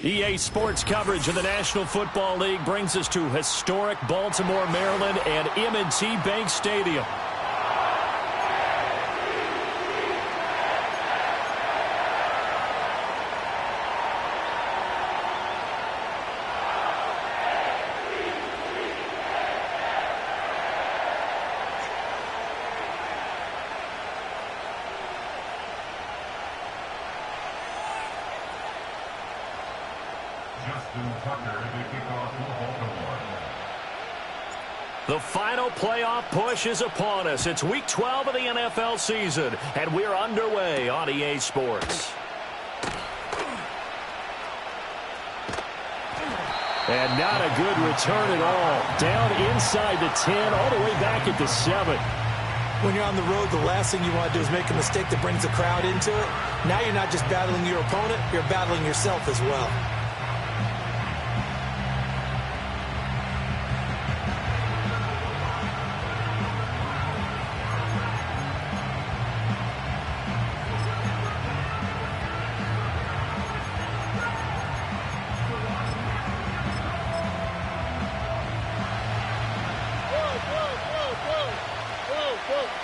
EA Sports coverage of the National Football League brings us to historic Baltimore, Maryland, and M.O.E.T. Bank Stadium. The final playoff push is upon us. It's Week 12 of the NFL season, and we're underway on EA Sports. And not a good return at all. Down inside the 10, all the way back at the 7. When you're on the road, the last thing you want to do is make a mistake that brings the crowd into it. Now you're not just battling your opponent, you're battling yourself as well.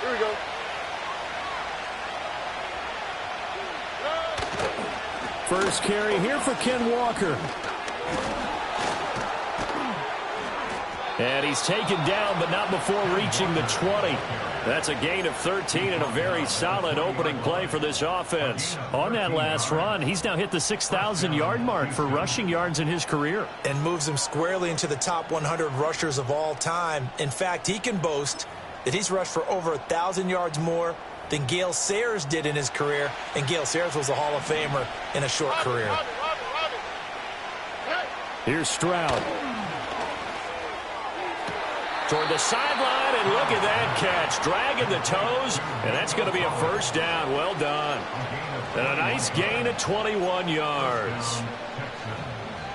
Here we go. First carry here for Ken Walker. And he's taken down, but not before reaching the 20. That's a gain of 13 and a very solid opening play for this offense. On that last run, he's now hit the 6,000-yard mark for rushing yards in his career. And moves him squarely into the top 100 rushers of all time. In fact, he can boast that he's rushed for over 1,000 yards more than Gale Sayers did in his career. And Gale Sayers was a Hall of Famer in a short career. Here's Stroud. Toward the sideline, and look at that catch. Dragging the toes, and that's going to be a first down. Well done. And a nice gain of 21 yards.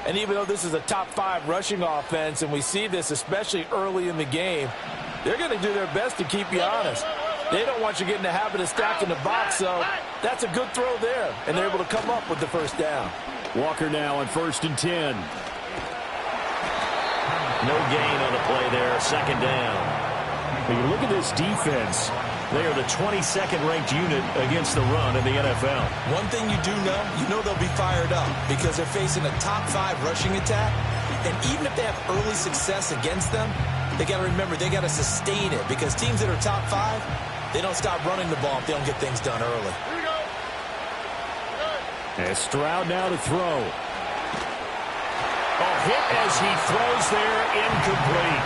And even though this is a top 5 rushing offense, and we see this especially early in the game, they're going to do their best to keep you honest. They don't want you getting the habit of stacking the box, so that's a good throw there. And they're able to come up with the first down. Walker now on 1st and 10. No gain on the play there, second down. When you look at this defense, they are the 22nd ranked unit against the run in the NFL. One thing you know they'll be fired up because they're facing a top 5 rushing attack. And even if they have early success against them, they got to remember they got to sustain it because teams that are top 5, they don't stop running the ball if they don't get things done early. Here we go. And Stroud now to throw. Hit as he throws there, incomplete.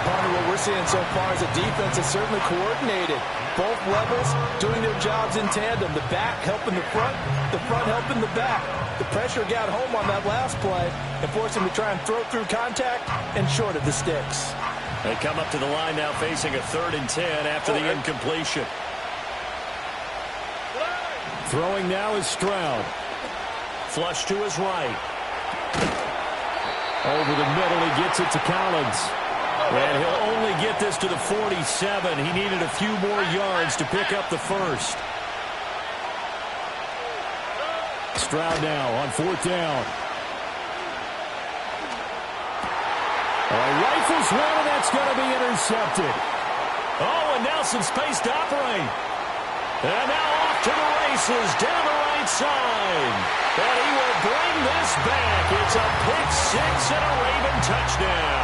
Part of what we're seeing so far is a defense that's certainly coordinated. Both levels doing their jobs in tandem. The back helping the front helping the back. The pressure got home on that last play and forced him to try and throw through contact and short of the sticks. They come up to the line now facing a 3rd and 10 after the incompletion. Throwing now is Stroud. Flush to his right. Over the middle, he gets it to Collins. And he'll only get this to the 47. He needed a few more yards to pick up the first. Stroud now on 4th down. Rifles one, and that's going to be intercepted. Oh, and Nelson space to operate. And now off to the races down the right side. And he will bring this back. It's a pick 6 and a Raven touchdown.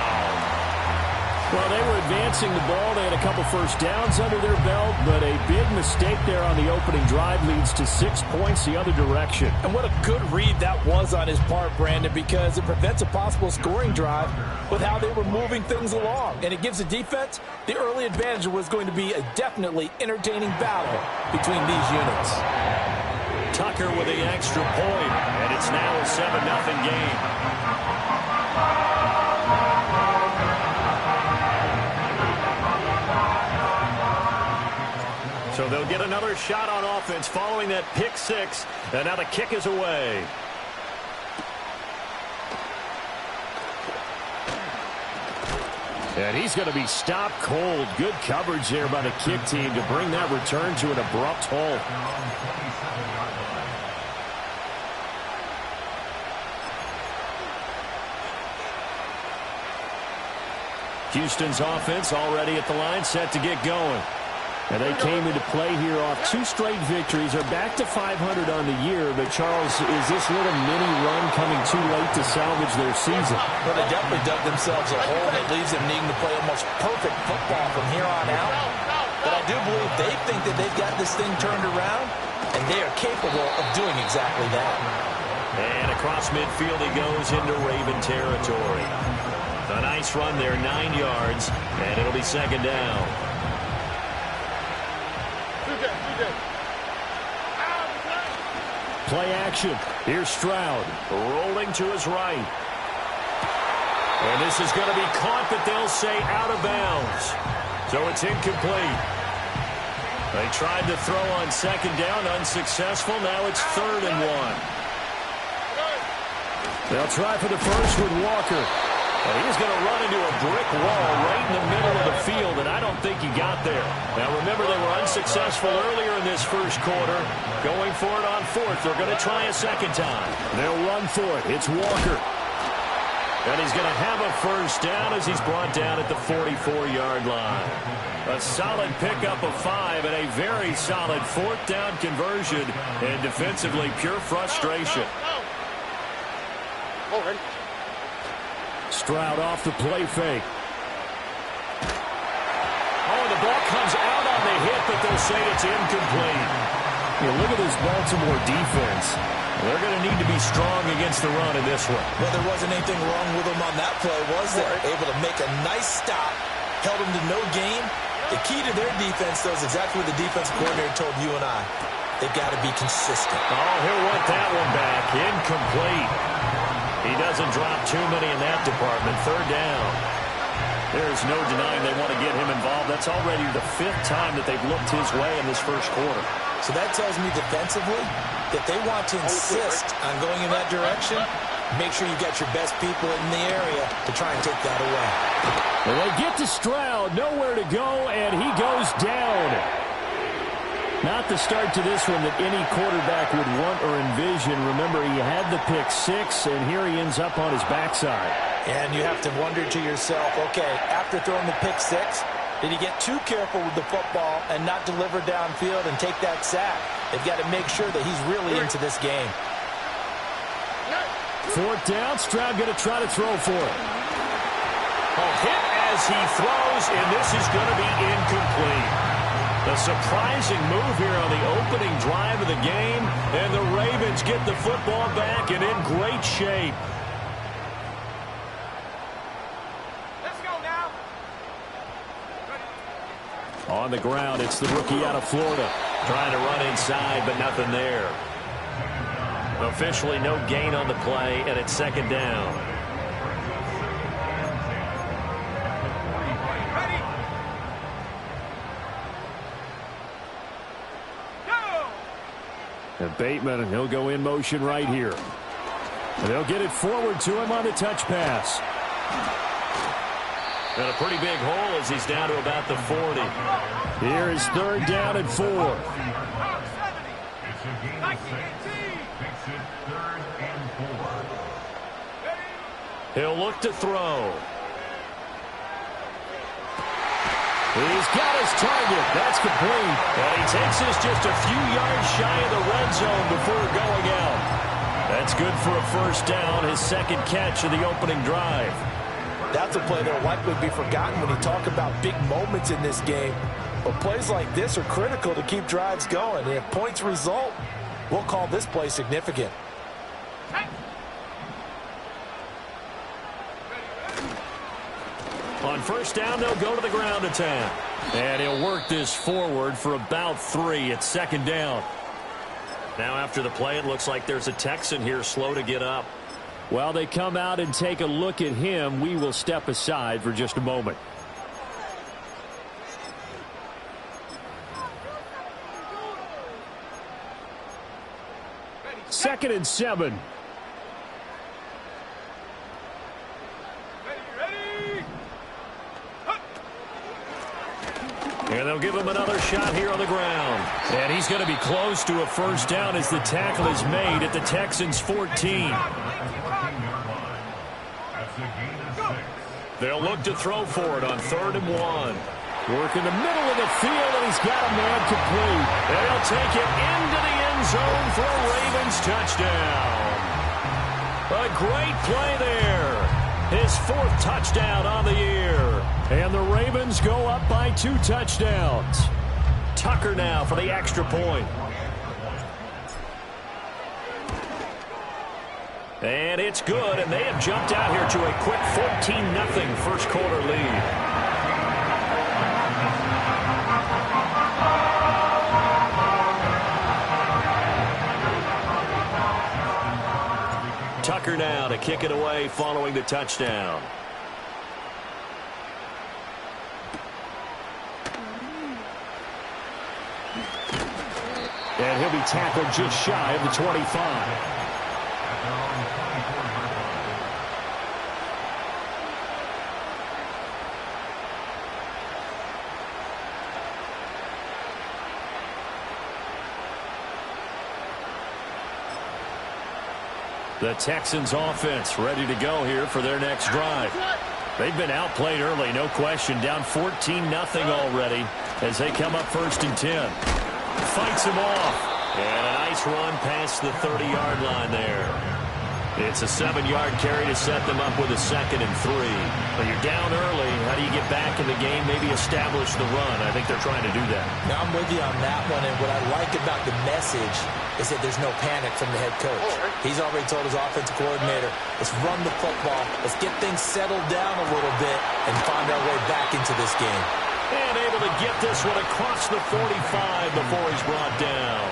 Well, they were advancing the ball. They had a couple first downs under their belt, but a big mistake there on the opening drive leads to 6 points the other direction. And what a good read that was on his part, Brandon, because it prevents a possible scoring drive with how they were moving things along. And it gives the defense the early advantage. Was going to be a definitely entertaining battle between these units. Tucker with the extra point, and it's now a 7-0 game. So they'll get another shot on offense following that pick 6, and now the kick is away. And he's going to be stopped cold. Good coverage there by the kick team to bring that return to an abrupt halt. Houston's offense already at the line, set to get going. And they came into play here off 2 straight victories. They're back to 500 on the year. But, Charles, is this little mini run coming too late to salvage their season? Well, they definitely dug themselves a hole that leaves them needing to play almost perfect football from here on out. But I do believe they think that they've got this thing turned around, and they are capable of doing exactly that. And across midfield he goes into Raven territory. A nice run there, 9 yards, and it'll be second down. Play action. Here's Stroud. Rolling to his right. And this is going to be caught, but they'll say out of bounds. So it's incomplete. They tried to throw on second down, unsuccessful. Now it's 3rd and 1. They'll try for the first with Walker. And he's going to run into a brick wall right in the middle of the field, and I don't think he got there. Now, remember, they were unsuccessful earlier in this first quarter. Going for it on 4th. They're going to try a second time. They'll run for it. It's Walker. And he's going to have a first down as he's brought down at the 44-yard line. A solid pickup of 5 and a very solid 4th down conversion. And defensively, pure frustration. Stroud off the play fake. Oh, the ball comes out on the hit, but they'll say it's incomplete. Look at this Baltimore defense. They're going to need to be strong against the run in this one. Well, there wasn't anything wrong with them on that play, was there? Able to make a nice stop, held them to no gain. The key to their defense, though, is exactly what the defensive coordinator told you and I. They've got to be consistent. Oh, he'll want that one back. Incomplete. He doesn't drop too many in that department. 3rd down. There's no denying they want to get him involved. That's already the 5th time that they've looked his way in this first quarter. So that tells me defensively that they want to insist on going in that direction. Make sure you got your best people in the area to try and take that away. Well, they get to Stroud, nowhere to go, and he goes down. Not the start to this one that any quarterback would want or envision. Remember, he had the pick 6, and here he ends up on his backside. And you have to wonder to yourself, okay, after throwing the pick 6, did he get too careful with the football and not deliver downfield and take that sack? They've got to make sure that he's really into this game. 4th down, Stroud going to try to throw for it. Oh, hit as he throws, and this is going to be incomplete. A surprising move here on the opening drive of the game, and the Ravens get the football back and in great shape. Let's go now. On the ground, it's the rookie out of Florida. Trying to run inside, but nothing there. Officially no gain on the play, and it's 2nd down. And Bateman, he'll go in motion right here. And they'll get it forward to him on the touch pass. And a pretty big hole as he's down to about the 40. Here is 3rd down and 4. He'll look to throw. He's got his target. That's complete. And he takes this just a few yards shy of the red zone before going out. That's good for a first down, his 2nd catch of the opening drive. That's a play that will likely be forgotten when you talk about big moments in this game. But plays like this are critical to keep drives going. And if points result, we'll call this play significant. On first down, they'll go to the ground attack. And he'll work this forward for about 3. It's 2nd down. Now after the play, it looks like there's a Texan here slow to get up. While they come out and take a look at him, we will step aside for just a moment. Second and 7. And they'll give him another shot here on the ground. And he's going to be close to a first down as the tackle is made at the Texans' 14. They'll look to throw for it on 3rd and 1. Work in the middle of the field, and he's got a man complete. They'll take it into the end zone for a Ravens touchdown. A great play there. His 4th touchdown on the year. And the Ravens go up by 2 touchdowns. Tucker now for the extra point. And it's good, and they have jumped out here to a quick 14-0 first quarter lead. Tucker now to kick it away following the touchdown. And he'll be tackled just shy of the 25. The Texans offense ready to go here for their next drive. They've been outplayed early, no question. Down 14-0 already as they come up 1st and 10. Fights him off. And a nice run past the 30-yard line there. It's a 7-yard carry to set them up with a 2nd and 3. But you're down early. How do you get back in the game, maybe establish the run? I think they're trying to do that. Now I'm with you on that one, and what I like about the message is that there's no panic from the head coach. He's already told his offensive coordinator, let's run the football, let's get things settled down a little bit and find our way back into this game. And able to get this one across the 45 before he's brought down.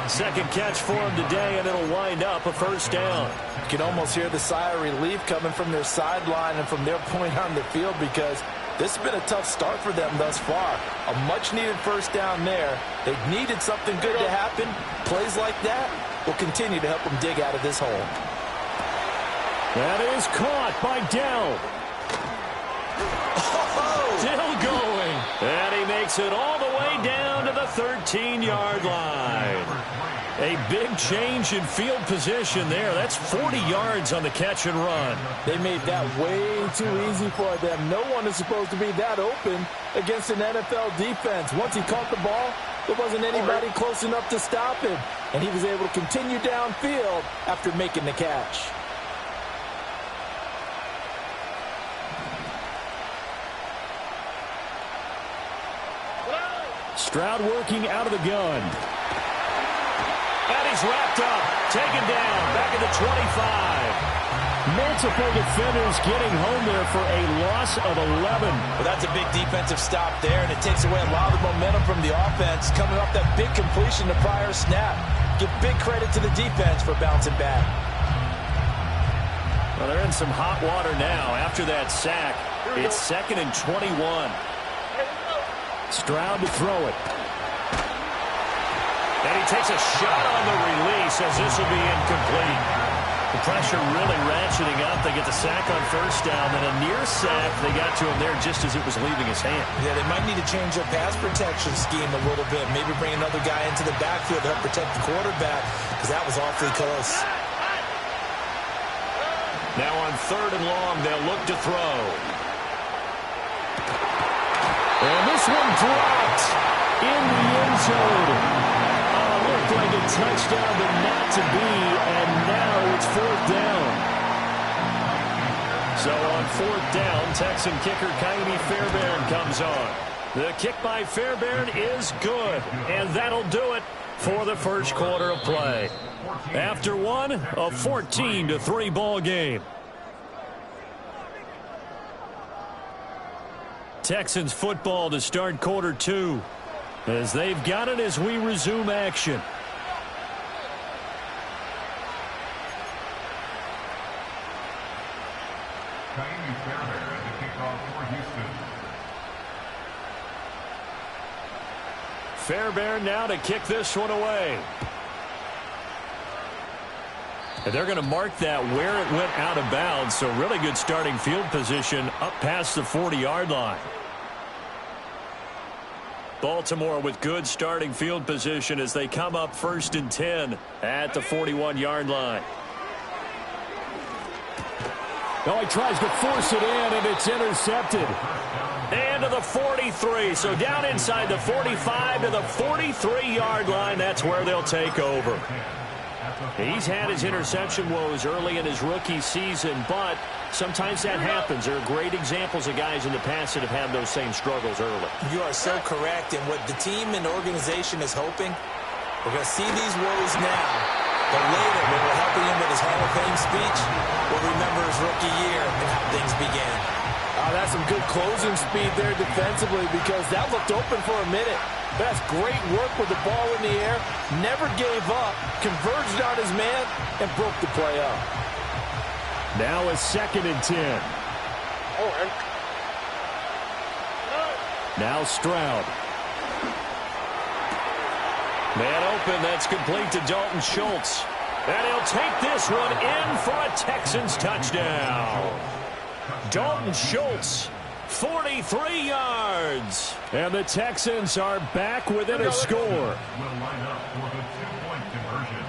2nd catch for him today, and it'll wind up a 1st down. You can almost hear the sigh of relief coming from their sideline and from their point on the field, because this has been a tough start for them thus far. A much-needed 1st down there. They needed something good to happen. Plays like that will continue to help them dig out of this hole. That is caught by Dell. Still going. And he makes it all the way down to the 13-yard line. A big change in field position there. That's 40 yards on the catch and run. They made that way too easy for them. No one is supposed to be that open against an NFL defense. Once he caught the ball, there wasn't anybody close enough to stop him. And he was able to continue downfield after making the catch. Stroud working out of the gun. And he's wrapped up, taken down, back at the 25. Multiple defenders getting home there for a loss of 11. Well, that's a big defensive stop there, and it takes away a lot of the momentum from the offense coming off that big completion the prior snap. Give big credit to the defense for bouncing back. Well, they're in some hot water now after that sack. It's 2nd and 21. Stroud to throw it. And he takes a shot on the release as this will be incomplete. The pressure really ratcheting up. They get the sack on 1st down, then a near sack. They got to him there just as it was leaving his hand. Yeah, they might need to change their pass protection scheme a little bit. Maybe bring another guy into the backfield to help protect the quarterback, because that was awfully close. Now on 3rd and long, they'll look to throw. And this one dropped in the end zone. Looked like a touchdown, but not to be, and now it's 4th down. So on 4th down, Texan kicker Kaimi Fairbairn comes on. The kick by Fairbairn is good, and that'll do it for the first quarter of play. After one, a 14-3 ball game. Texans football to start quarter 2 as they've got it as we resume action. Fairbairn now to kick this one away. And they're going to mark that where it went out of bounds, so really good starting field position up past the 40-yard line. Baltimore with good starting field position as they come up 1st and 10 at the 41-yard line. Oh, he tries to force it in, and it's intercepted. And to the 43. So down inside the 45 to the 43-yard line. That's where they'll take over. He's had his interception woes early in his rookie season, but sometimes that happens. There are great examples of guys in the past that have had those same struggles early. You are so correct. And what the team and organization is hoping, we're going to see these woes now, but later when we're helping him with his Hall of Fame speech, we'll remember his rookie year and how things began. Oh, that's some good closing speed there defensively because that looked open for a minute. That's great work with the ball in the air. Never gave up, converged on his man, and broke the play up. Now a 2nd and 10. Now Stroud. Man open, that's complete to Dalton Schultz. And he'll take this one in for a Texans touchdown. Dalton Schultz, 43 yards. And the Texans are back within a score. Will line up for the 2-point conversion.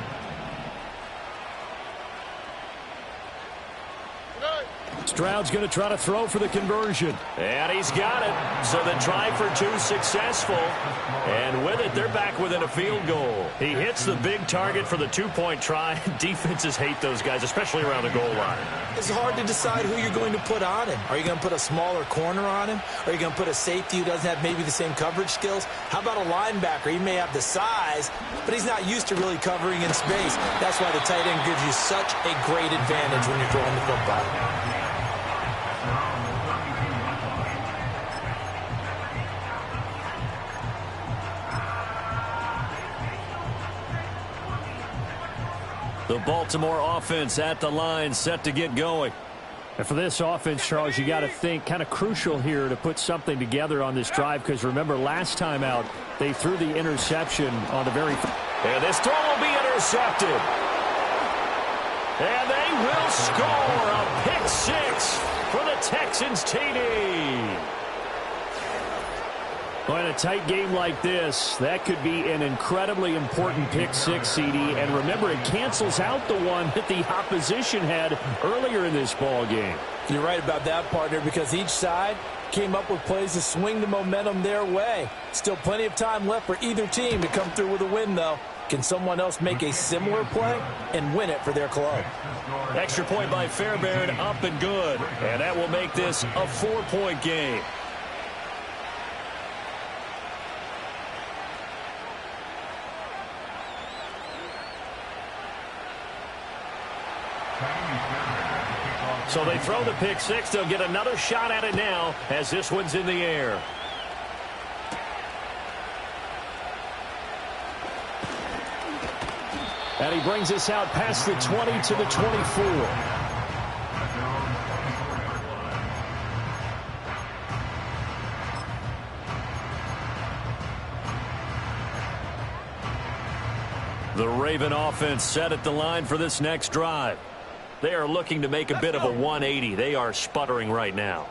Stroud's going to try to throw for the conversion. And he's got it. So the try for 2 successful. And with it, they're back within a field goal. He hits the big target for the 2-point try. Defenses hate those guys, especially around the goal line. It's hard to decide who you're going to put on him. Are you going to put a smaller corner on him? Are you going to put a safety who doesn't have maybe the same coverage skills? How about a linebacker? He may have the size, but he's not used to really covering in space. That's why the tight end gives you such a great advantage when you're throwing the football. The Baltimore offense at the line, set to get going. And for this offense, Charles, you got to think kind of crucial here to put something together on this drive because remember last time out they threw the interception on the very. And this throw will be intercepted. And they will score a pick 6 for the Texans TD. Well, in a tight game like this, that could be an incredibly important pick 6, CD. And remember, it cancels out the one that the opposition had earlier in this ball game. You're right about that, partner, because each side came up with plays to swing the momentum their way. Still plenty of time left for either team to come through with a win, though. Can someone else make a similar play and win it for their club? Extra point by Fairbairn, up and good. And that will make this a 4-point game. So they throw the pick 6. They'll get another shot at it now as this one's in the air. And he brings us out past the 20 to the 24. The Raven offense set at the line for this next drive. They are looking to make a bit of a 180. They are sputtering right now.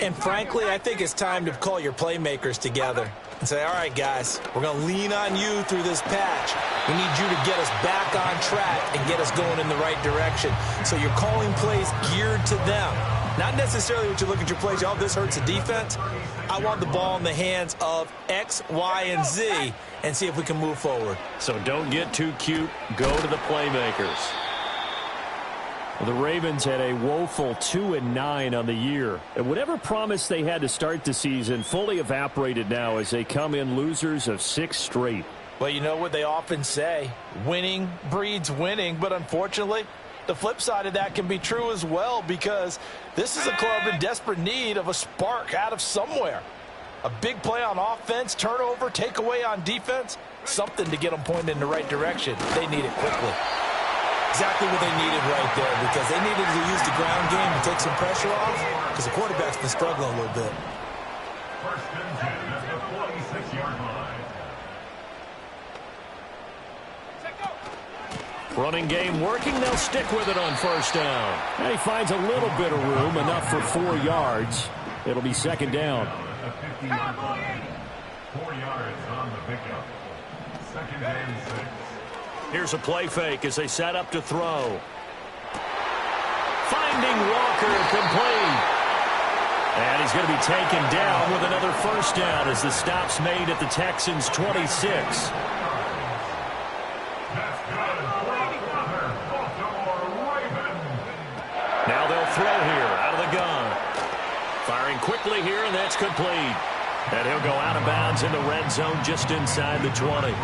And frankly, I think it's time to call your playmakers together and say, all right, guys, we're going to lean on you through this patch. We need you to get us back on track and get us going in the right direction. So you're calling plays geared to them. Not necessarily what you look at your plays, oh, this hurts the defense. I want the ball in the hands of X, Y, and Z and see if we can move forward. So don't get too cute. Go to the playmakers. The Ravens had a woeful 2-9 on the year. And whatever promise they had to start the season fully evaporated now as they come in losers of 6 straight. Well, you know what they often say, winning breeds winning, but unfortunately, the flip side of that can be true as well because this is a club in desperate need of a spark out of somewhere. A big play on offense, turnover, takeaway on defense, something to get them pointed in the right direction. They need it quickly. Exactly what they needed right there because they needed to use the ground game to take some pressure off because the quarterback's been struggling a little bit. First and 10 at the 46-yard line. Running game working. They'll stick with it on first down. And he finds a little bit of room, enough for 4 yards. It'll be second down. At the 50-yard line. 4 yards on the pickup. Second and 6. Here's a play fake as they set up to throw. Finding Walker. Tucker complete. And he's going to be taken down with another first down as the stop's made at the Texans' 26. Now they'll throw here out of the gun. Firing quickly here, and that's complete. And he'll go out of bounds in the red zone just inside the 20.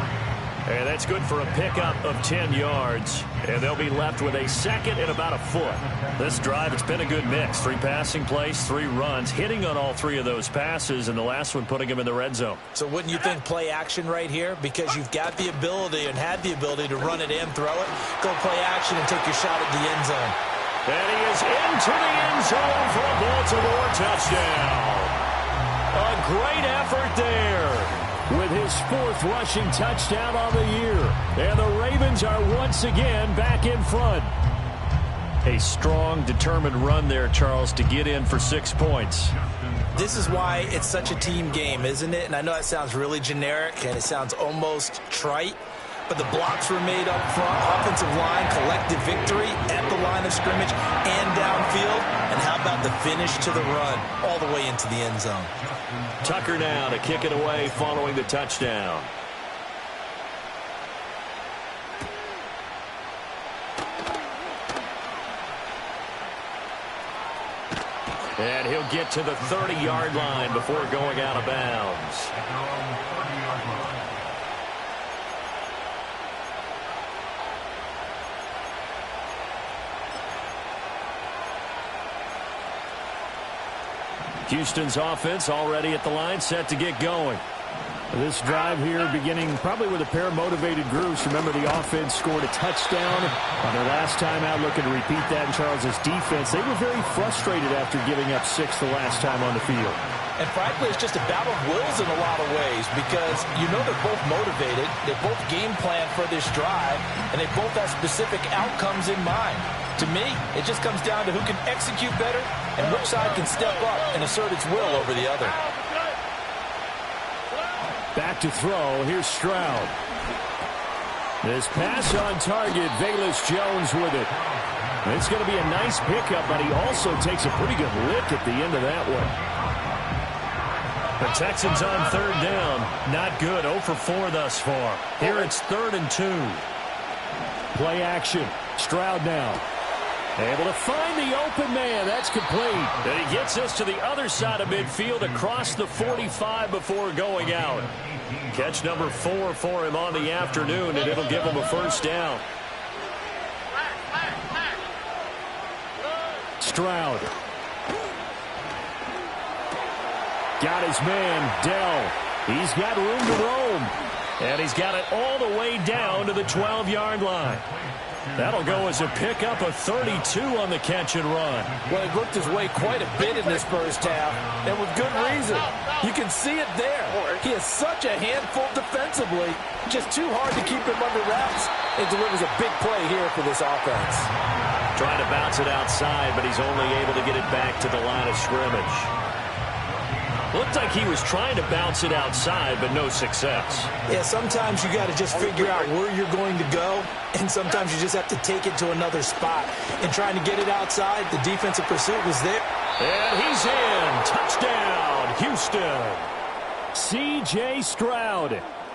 And that's good for a pickup of 10 yards. And they'll be left with a second and about a foot. This drive, it's been a good mix. 3 passing plays, 3 runs, hitting on all 3 of those passes, and the last one putting him in the red zone. So wouldn't you think play action right here? Because you've got the ability and had the ability to run it and throw it. Go play action and take your shot at the end zone. And he is into the end zone for a Baltimore touchdown. A great effort there with his 4th rushing touchdown on the year. And the Ravens are once again back in front. A strong, determined run there, Charles, to get in for 6 points. This is why it's such a team game, isn't it? And I know that sounds really generic and it sounds almost trite, but the blocks were made up front, offensive line, collective victory at the line of scrimmage and downfield. And how about the finish to the run all the way into the end zone? Tucker now to kick it away following the touchdown. And he'll get to the 30-yard line before going out of bounds. Houston's offense already at the line, set to get going. This drive here beginning probably with a pair of motivated groups. Remember, the offense scored a touchdown on their last time out, looking to repeat that in Charles's defense. They were very frustrated after giving up 6 the last time on the field. And frankly, it's just a battle of wills in a lot of ways because you know they're both motivated. They both game plan for this drive, and they both have specific outcomes in mind. To me, it just comes down to who can execute better and which side can step up and assert its will over the other. Back to throw. Here's Stroud. This pass on target. Velus Jones with it. It's going to be a nice pickup, but he also takes a pretty good lick at the end of that one. The Texans on 3rd down. Not good. 0 for 4 thus far. Here it's 3rd and 2. Play action. Stroud now. Able to find the open man. That's complete. And he gets us to the other side of midfield across the 45 before going out. Catch number 4 for him on the afternoon, and it'll give him a first down. Stroud. Got his man, Dell. He's got room to roam. And he's got it all the way down to the 12-yard line. That'll go as a pickup of 32 on the catch and run. Well, he worked his way quite a bit in this first half, and with good reason. You can see it there. He is such a handful defensively. Just too hard to keep him under wraps. It delivers a big play here for this offense. Trying to bounce it outside, but he's only able to get it back to the line of scrimmage. Looked like he was trying to bounce it outside, but no success. Yeah, sometimes you got to just figure out where you're going to go, and sometimes you just have to take it to another spot. And trying to get it outside, the defensive pursuit was there. And he's in. Touchdown, Houston. C.J. Stroud.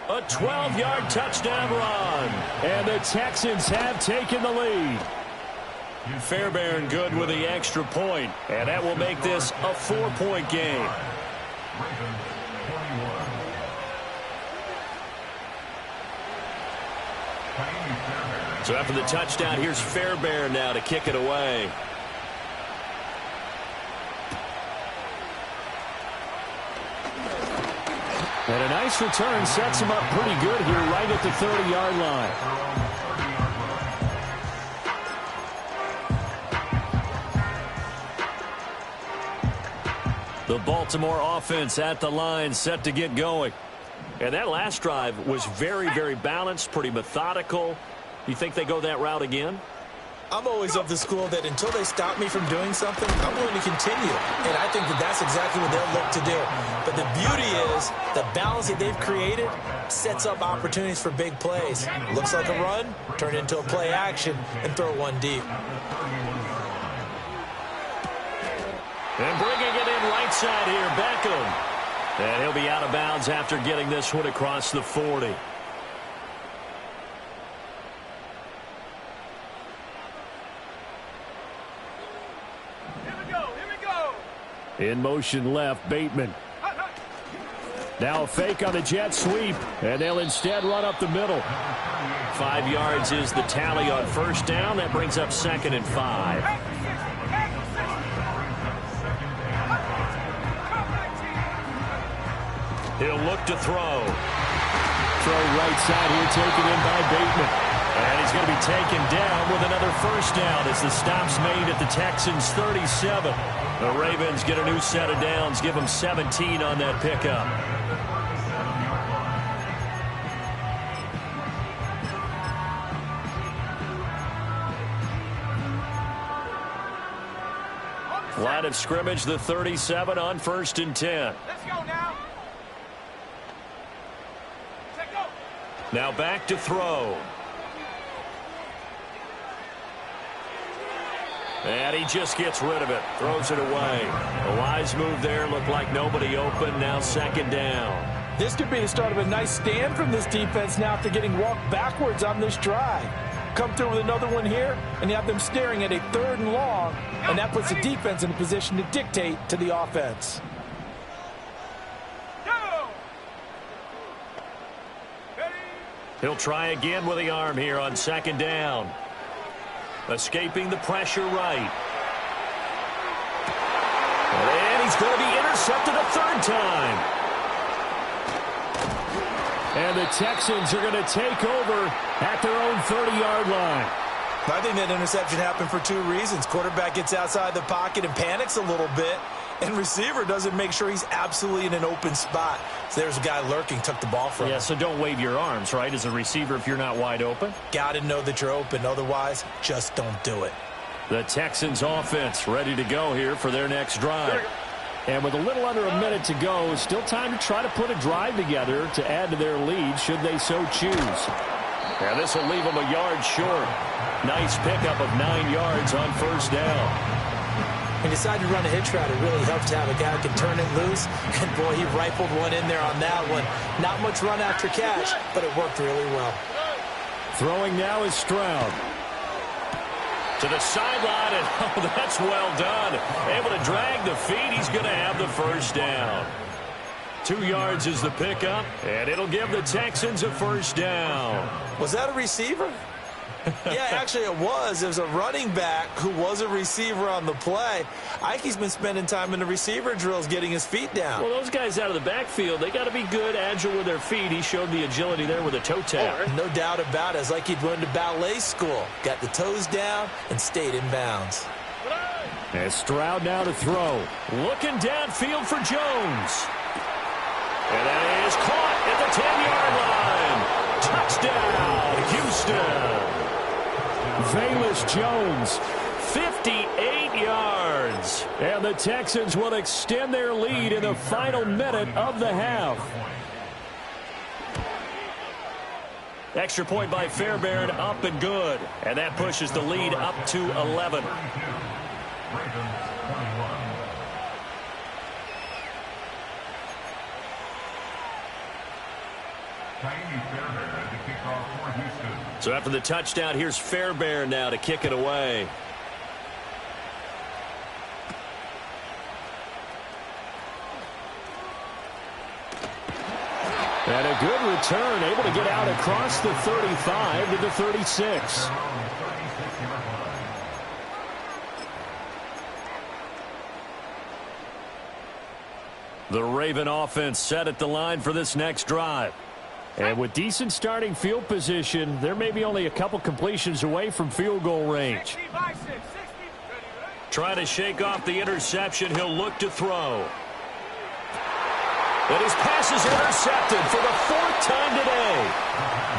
A 12-yard touchdown run. And the Texans have taken the lead. Fairbairn good with the extra point, and that will make this a 4-point game. So after the touchdown, here's Fairbairn now to kick it away. And a nice return sets him up pretty good here right at the 30-yard line. The Baltimore offense at the line, set to get going. And that last drive was very, very balanced, pretty methodical. You think they go that route again? I'm always of the school that until they stop me from doing something, I'm going to continue. And I think that that's exactly what they'll look to do. But the beauty is the balance that they've created sets up opportunities for big plays. Looks like a run, turn into a play action, and throw one deep. And bringing it in right side here, Beckham. And he'll be out of bounds after getting this one across the 40. Here we go. In motion left, Bateman. Now a fake on the jet sweep, and they'll instead run up the middle. 5 yards is the tally on first down. That brings up 2nd and 5. He'll look to throw. Throw right side here, taken in by Bateman. And he's going to be taken down with another first down as the stop's made at the Texans' 37. The Ravens get a new set of downs, give them 17 on that pickup. Line of scrimmage, the 37 on 1st and 10. Let's go now. Take go. Now back to throw. And he just gets rid of it. Throws it away. A wise move there. Looked like nobody open. Now 2nd down. This could be the start of a nice stand from this defense now after getting walked backwards on this drive. Come through with another one here, and you have them staring at a 3rd and long, and that puts the defense in a position to dictate to the offense. Go. Ready. He'll try again with the arm here on 2nd down. Escaping the pressure right. And he's going to be intercepted a 3rd time. And the Texans are going to take over at their own 30-yard line. I think that interception happened for 2 reasons. Quarterback gets outside the pocket and panics a little bit, and receiver doesn't make sure he's absolutely in an open spot. So there's a guy lurking, took the ball from him. Yeah, so don't wave your arms, right, as a receiver if you're not wide open. Got to know that you're open. Otherwise, just don't do it. The Texans offense ready to go here for their next drive. And with a little under a minute to go, still time to try to put a drive together to add to their lead should they so choose. And this will leave them a yard short. Nice pickup of 9 yards on 1st down. He decided to run a hitch route. It really helped to have a guy who can turn it loose. And, boy, he rifled one in there on that one. Not much run after catch, but it worked really well. Throwing now is Stroud. To the sideline, and oh, that's well done. Able to drag the feet. He's going to have the 1st down. 2 yards is the pickup, and it'll give the Texans a 1st down. Was that a receiver? Yeah, actually it was. It was a running back who was a receiver on the play. Ike's been spending time in the receiver drills getting his feet down. Well, those guys out of the backfield, they got to be good, agile with their feet. He showed the agility there with a toe tap. No doubt about it. It's like he'd run to ballet school. Got the toes down and stayed in bounds. And Stroud now to throw. Looking downfield for Jones. And that is caught at the 10-yard line. Touchdown, Houston. Velus Jones. 58 yards. And the Texans will extend their lead in the final minute of the half. Extra point by Fairbairn, up and good. And that pushes the lead up to 11. So after the touchdown, here's Fairbairn now to kick it away. And a good return, able to get out across the 35 to the 36. The Raven offense set at the line for this next drive. And with decent starting field position, there may be only a couple completions away from field goal range. 60 by 6, 60. Trying to shake off the interception. He'll look to throw. And his pass is intercepted for the 4th time today.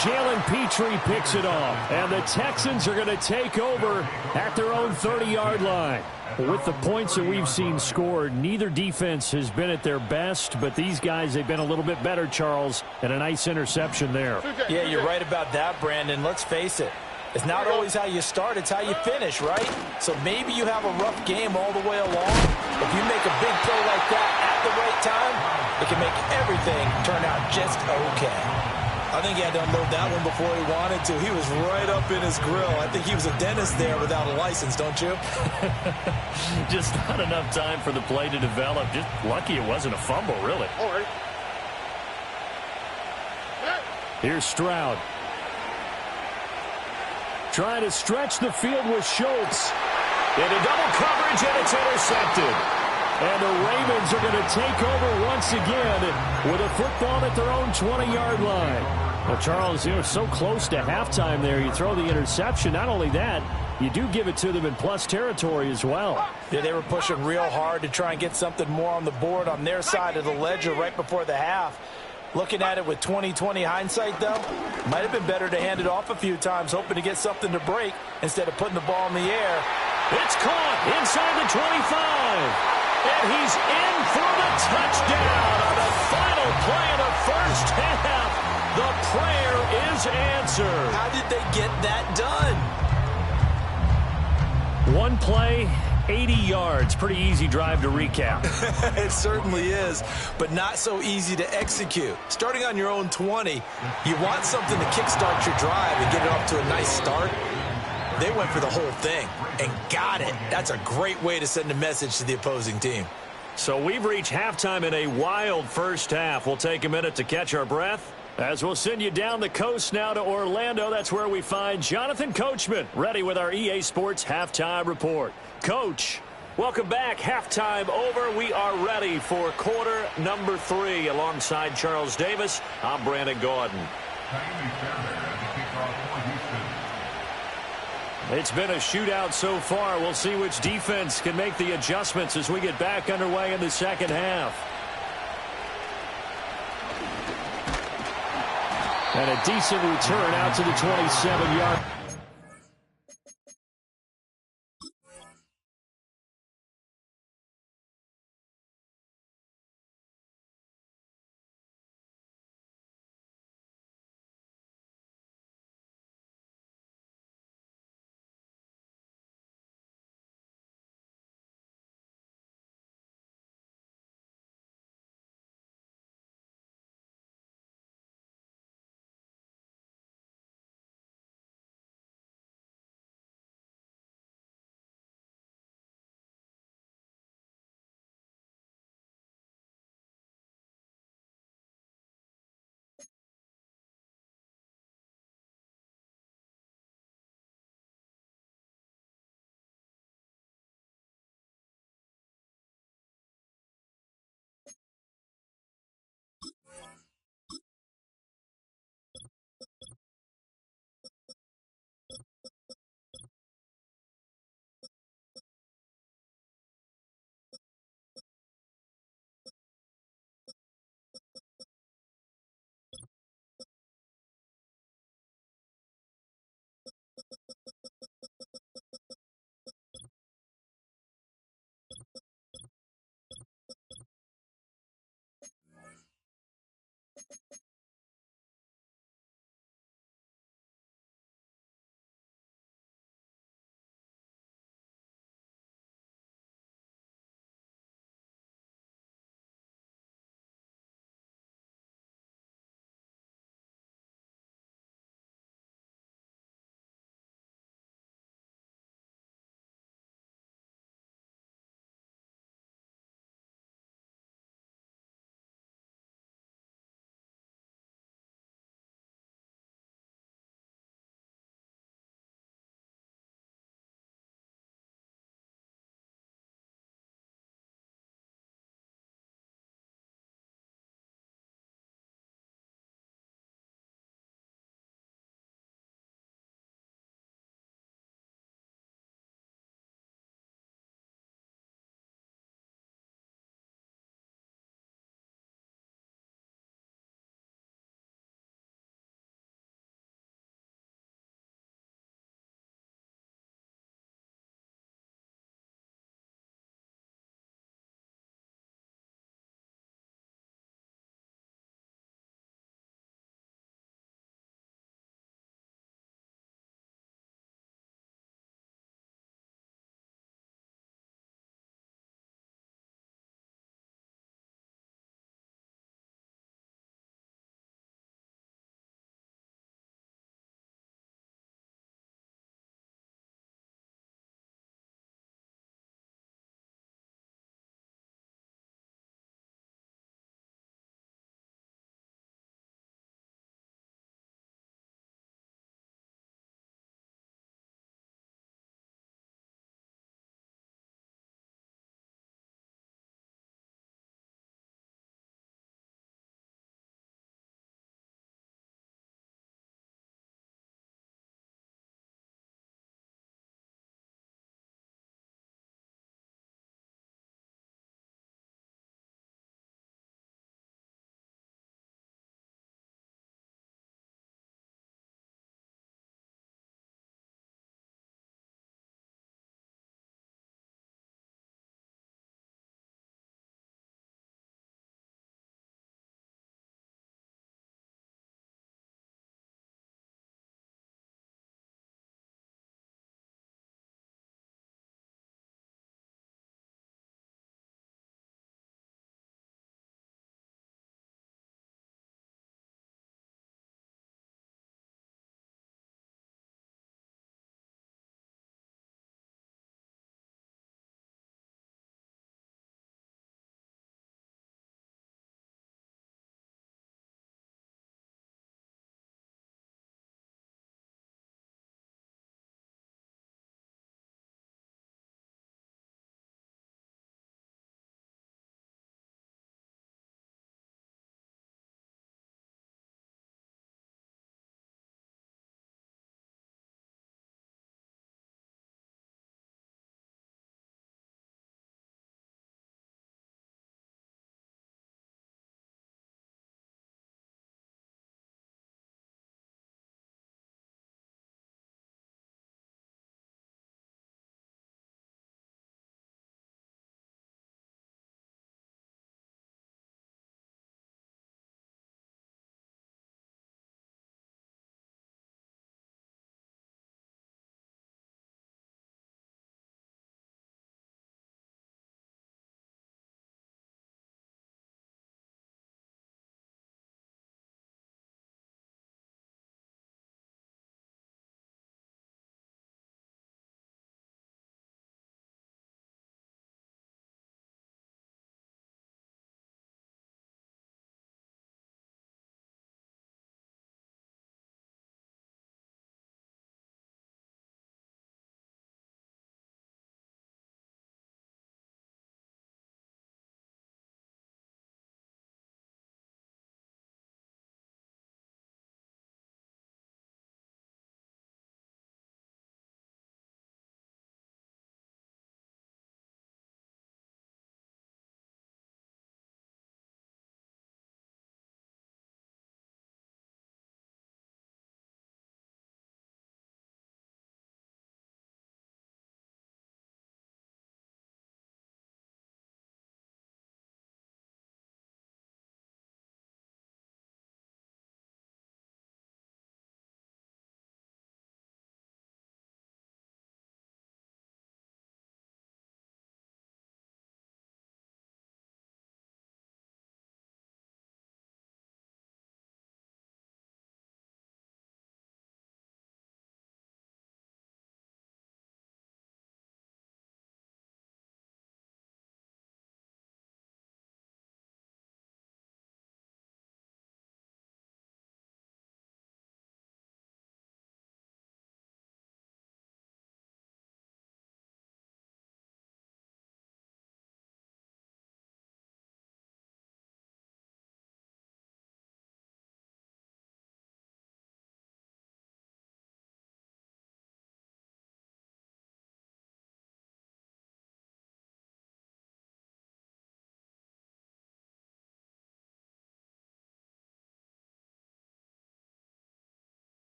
Jalen Petrie picks it off. And the Texans are going to take over at their own 30-yard line. With the points that we've seen scored, neither defense has been at their best, but these guys, they've been a little bit better, Charles, and a nice interception there. Yeah, you're right about that, Brandon. Let's face it. It's not always how you start, it's how you finish, right? So maybe you have a rough game all the way along, If you make a big play like that at the right time, it can make everything turn out just okay. I think he had to unload that one before he wanted to. He was right up in his grill. I think he was a dentist there without a license, don't you? Just not enough time for the play to develop. Just lucky it wasn't a fumble, really. All right. Here's Stroud. Trying to stretch the field with Schultz. Into double coverage, and it's intercepted. And the Ravens are going to take over once again with a football at their own 20-yard line. Well, Charles, so close to halftime there. You throw the interception. Not only that, you do give it to them in plus territory as well. Yeah, they were pushing real hard to try and get something more on the board on their side of the ledger right before the half. Looking at it with 20/20 hindsight, though, might have been better to hand it off a few times, hoping to get something to break instead of putting the ball in the air. It's caught inside the 25. And he's in for the touchdown on the final play of the first half. The prayer is answered. How did they get that done? One play, 80 yards. Pretty easy drive to recap. It certainly is, but not so easy to execute. Starting on your own 20, you want something to kickstart your drive and get it off to a nice start. They went for the whole thing and got it. That's a great way to send a message to the opposing team. So we've reached halftime in a wild first half. We'll take a minute to catch our breath as we'll send you down the coast now to Orlando. That's where we find Jonathan Coachman ready with our EA Sports Halftime Report. Coach, welcome back. Halftime over. We are ready for quarter number 3. Alongside Charles Davis, I'm Brandon Gaudin. It's been a shootout so far. We'll see which defense can make the adjustments as we get back underway in the second half. And a decent return out to the 27-yard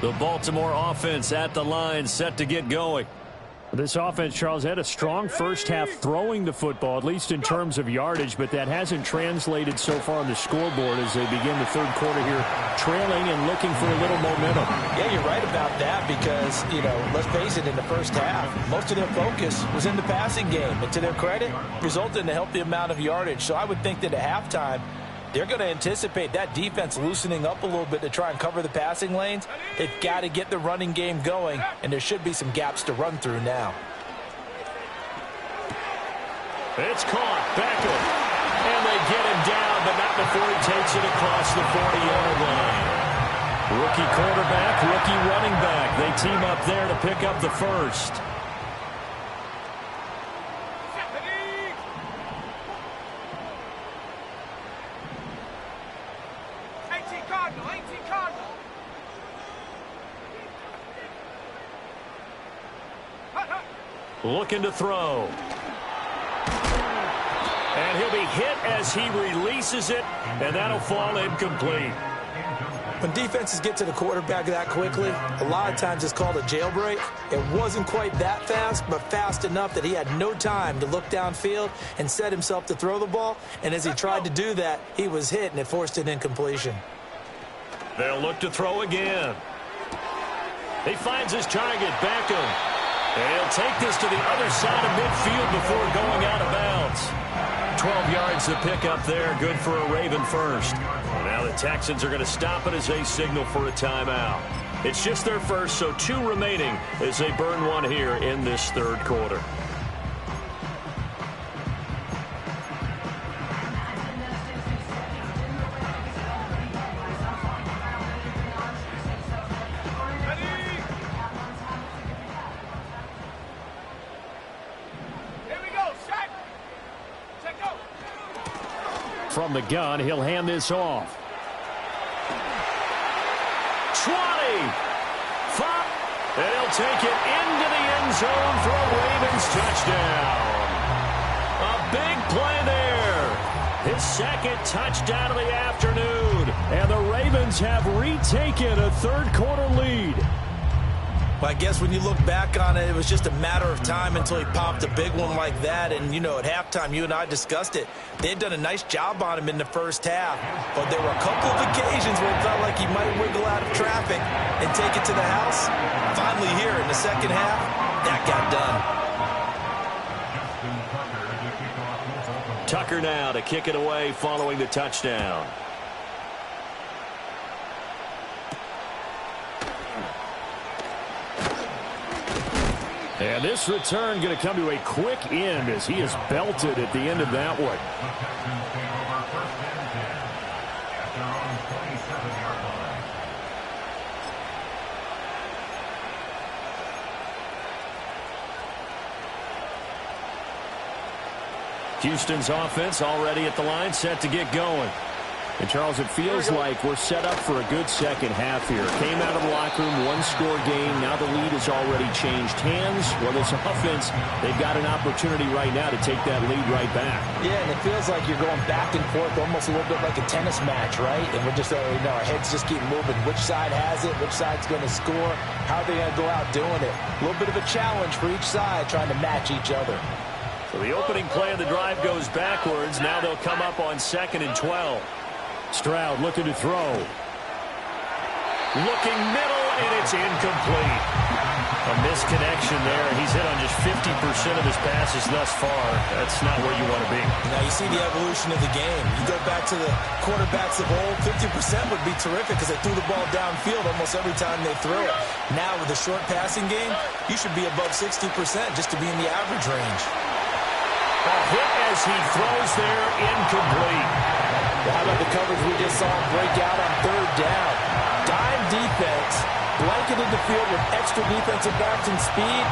The Baltimore offense at the line, set to get going. This offense, Charles, had a strong first half throwing the football, at least in terms of yardage, but that hasn't translated so far on the scoreboard as they begin the third quarter here, trailing and looking for a little momentum. Yeah, you're right about that because, let's face it, in the first half, most of their focus was in the passing game. And to their credit, resulted in a healthy amount of yardage. So I would think that at halftime, they're going to anticipate that defense loosening up a little bit to try and cover the passing lanes. They've got to get the running game going, and there should be some gaps to run through now. It's caught. Beckham. And they get him down, but not before he takes it across the 40-yard line. Rookie quarterback, rookie running back. They team up there to pick up the first. Looking to throw. And he'll be hit as he releases it, and that'll fall incomplete. When defenses get to the quarterback that quickly, a lot of times it's called a jailbreak. It wasn't quite that fast, but fast enough that he had no time to look downfield and set himself to throw the ball. And as he tried to do that, he was hit, and it forced an incompletion. They'll look to throw again. He finds his target, Beckham. And he'll take this to the other side of midfield before going out of bounds. 12 yards to pick up there. Good for a Raven first. Now the Texans are going to stop it as they signal for a timeout. It's just their first, so 2 remaining as they burn one here in this third quarter. From the gun, he'll hand this off. 20. 5. And he'll take it into the end zone for a Ravens touchdown. A big play there. His second touchdown of the afternoon. And the Ravens have retaken a third quarter lead. Well, I guess when you look back on it, it was just a matter of time until he popped a big one like that. And, at halftime, you and I discussed it. They had done a nice job on him in the first half. But there were a couple of occasions where it felt like he might wiggle out of traffic and take it to the house. Finally here in the second half, that got done. Tucker now to kick it away following the touchdown. And this return going to come to a quick end as he is belted at the end of that one. Houston's offense already at the line, set to get going. And, Charles, it feels like we're set up for a good second half here. Came out of the locker room, one-score game. Now the lead has already changed hands. Well, this offense, they've got an opportunity right now to take that lead right back. Yeah, and it feels like you're going back and forth almost a little bit like a tennis match, right? And we're just, our heads just keep moving. Which side has it? Which side's going to score? How are they going to go out doing it? A little bit of a challenge for each side trying to match each other. So the opening play of the drive goes backwards. Now they'll come up on 2nd and 12. Stroud looking to throw. Looking middle, and it's incomplete. A misconnection there. He's hit on just 50% of his passes thus far. That's not where you want to be. Now you see the evolution of the game. You go back to the quarterbacks of old, 50% would be terrific because they threw the ball downfield almost every time they threw it. Now with the short passing game, you should be above 60% just to be in the average range. A hit as he throws there, incomplete. How about the coverage we just saw him break out on 3rd down? Dime defense, blanketed the field with extra defensive backs and speed,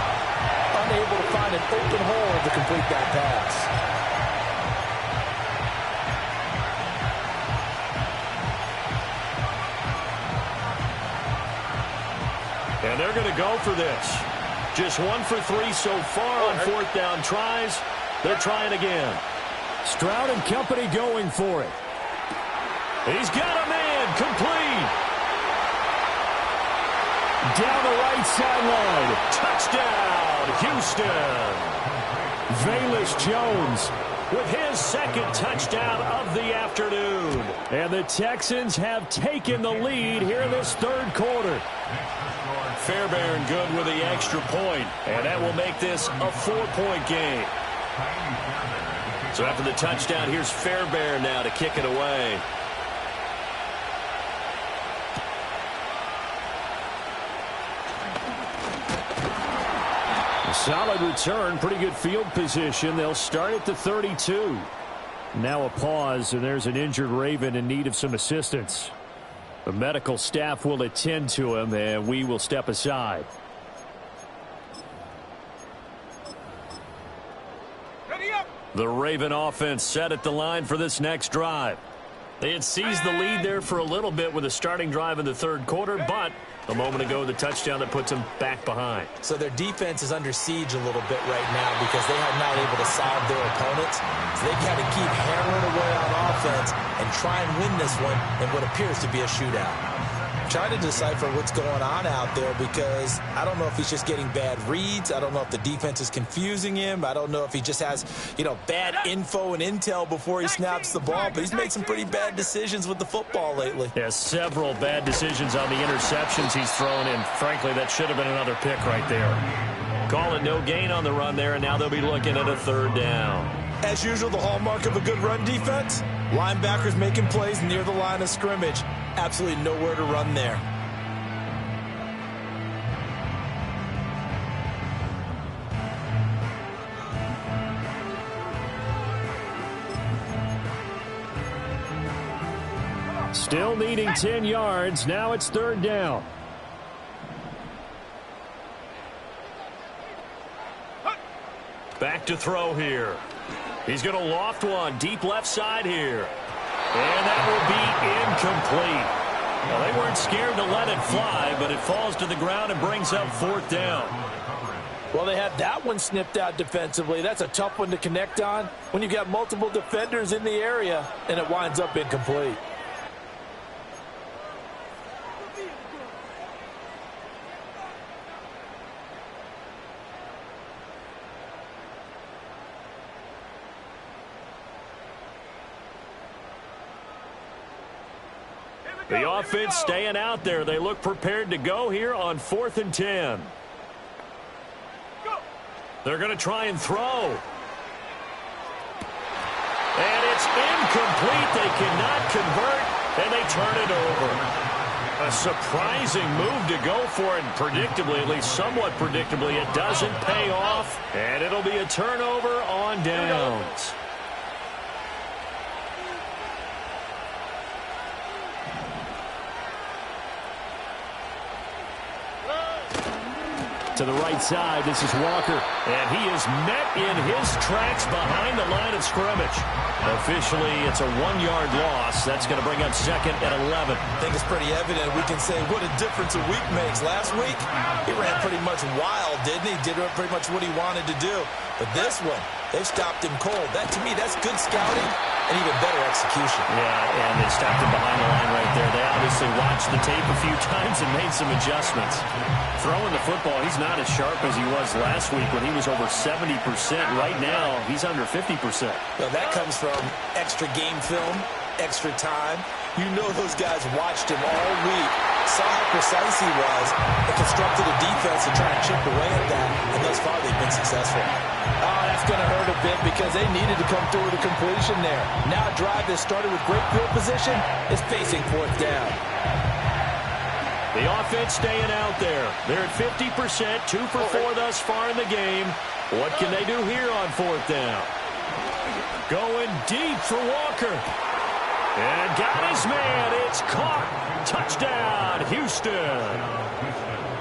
unable to find an open hole to complete that pass. And they're going to go for this. Just 1 for 3 so far on 4th down tries. They're trying again. Stroud and company going for it. He's got a man, complete. Down the right sideline. Touchdown, Houston. Velus Jones With his second touchdown of the afternoon. And the Texans have taken the lead here in this third quarter. Fairbairn good with the extra point, and that will make this a 4-point game. So after the touchdown, here's Fairbairn now to kick it away. Solid return, pretty good field position. They'll start at the 32. Now a pause, and there's an injured Raven in need of some assistance. The medical staff will attend to him, and we will step aside. Ready up. The Raven offense set at the line for this next drive. They had seized the lead there for a little bit with a starting drive in the third quarter, but a moment ago, the touchdown that puts them back behind. So their defense is under siege a little bit right now because they are not able to solve their opponents. So they got to keep hammering away on offense and try and win this one in what appears to be a shootout. Trying to decipher what's going on out there because I don't know if he's just getting bad reads. I don't know if the defense is confusing him. I don't know if he just has, bad info and intel before he snaps the ball. But he's made some pretty bad decisions with the football lately. Yeah, several bad decisions on the interceptions he's thrown, and frankly, that should have been another pick right there. Call it no gain on the run there, and now they'll be looking at a third down. As usual, the hallmark of a good run defense, linebackers making plays near the line of scrimmage. Absolutely nowhere to run there. Still needing 10 yards. Now it's third down. Back to throw here. He's going to loft one deep left side here. And that will be incomplete. Well, they weren't scared to let it fly, but it falls to the ground and brings up fourth down. Well, they had that one snipped out defensively. That's a tough one to connect on when you've got multiple defenders in the area, and it winds up incomplete. The offense staying out there. They look prepared to go here on 4th and 10. They're going to try and throw. And it's incomplete. They cannot convert, and they turn it over. A surprising move to go for it, and predictably, at least somewhat predictably, it doesn't pay off, and it'll be a turnover on downs. To the right side, this is Walker. And he is met in his tracks behind the line of scrimmage. Officially, it's a 1-yard loss. That's going to bring up second and 11. I think it's pretty evident. We can say what a difference a week makes. Last week, he ran pretty much wild, didn't he? Did pretty much what he wanted to do. But this one, they've stopped him cold. That, to me, that's good scouting and even better execution. Yeah, and they stopped him behind the line right there. They obviously watched the tape a few times and made some adjustments. Throwing the football, he's not as sharp as he was last week when he was over 70%. Right now, he's under 50%. Now, that comes from extra game film, extra time. You know those guys watched him all week, saw how precise he was, and constructed a defense to try and chip away at that, and thus far they've been successful. Oh, that's going to hurt a bit because they needed to come through with a completion there. Now a drive that started with great field position is facing fourth down. The offense staying out there. They're at 50%, 2 for 4 thus far in the game. What can they do here on fourth down? Going deep for Walker. And got his man. It's caught. Touchdown, Houston.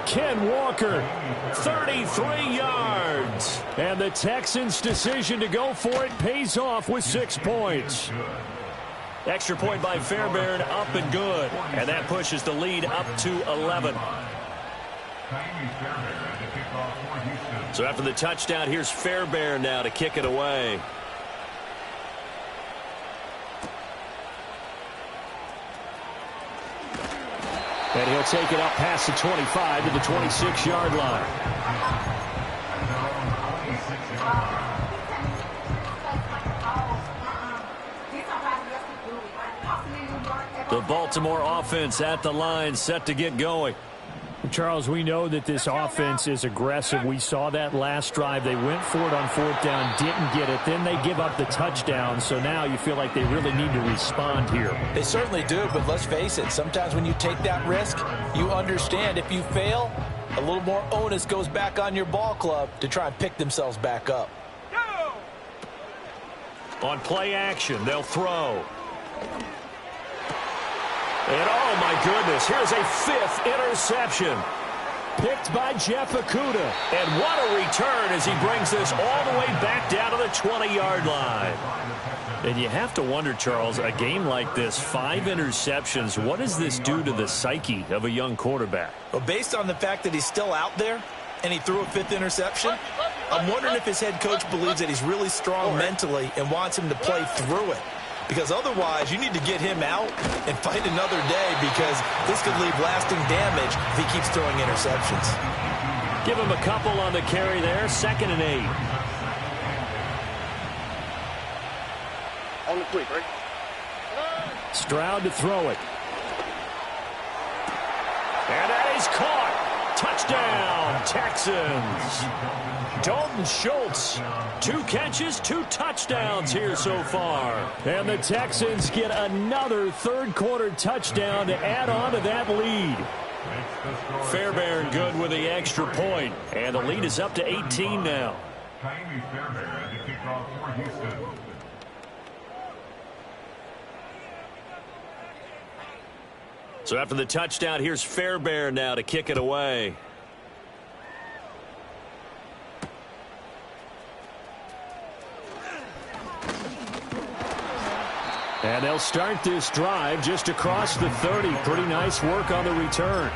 Ken Walker, 33 yards. And the Texans' decision to go for it pays off with 6 points. Extra point by Fairbairn, up and good. And that pushes the lead up to 11. So after the touchdown, here's Fairbairn now to kick it away. And he'll take it up past the 25 to the 26-yard line. The Baltimore offense at the line, set to get going. Charles, we know that this offense is aggressive. We saw that last drive. They went for it on fourth down, didn't get it. Then they give up the touchdown. So now you feel like they really need to respond here. They certainly do, but let's face it. Sometimes when you take that risk, you understand if you fail, a little more onus goes back on your ball club to try and pick themselves back up. On play action, they'll throw. And oh my goodness, here's a 5th interception. Picked by Jeff Okudah. And what a return as he brings this all the way back down to the 20-yard line. And you have to wonder, Charles, a game like this, 5 interceptions, what does this do to the psyche of a young quarterback? Well, based on the fact that he's still out there and he threw a 5th interception, I'm wondering if his head coach believes that he's really strong mentally and wants him to play through it. Because otherwise, you need to get him out and fight another day, because this could leave lasting damage if he keeps throwing interceptions. Give him a couple on the carry there, 2nd and 8. On the quick, right? Stroud to throw it. And that is caught. Touchdown, Texans. Dalton Schultz, 2 catches, 2 touchdowns here so far. And the Texans get another third-quarter touchdown to add on to that lead. Fairbairn good with the extra point, and the lead is up to 18 now. Fairbairn to kick off for Houston. So after the touchdown, here's Fairbairn now to kick it away. And they'll start this drive just across the 30. Pretty nice work on the return.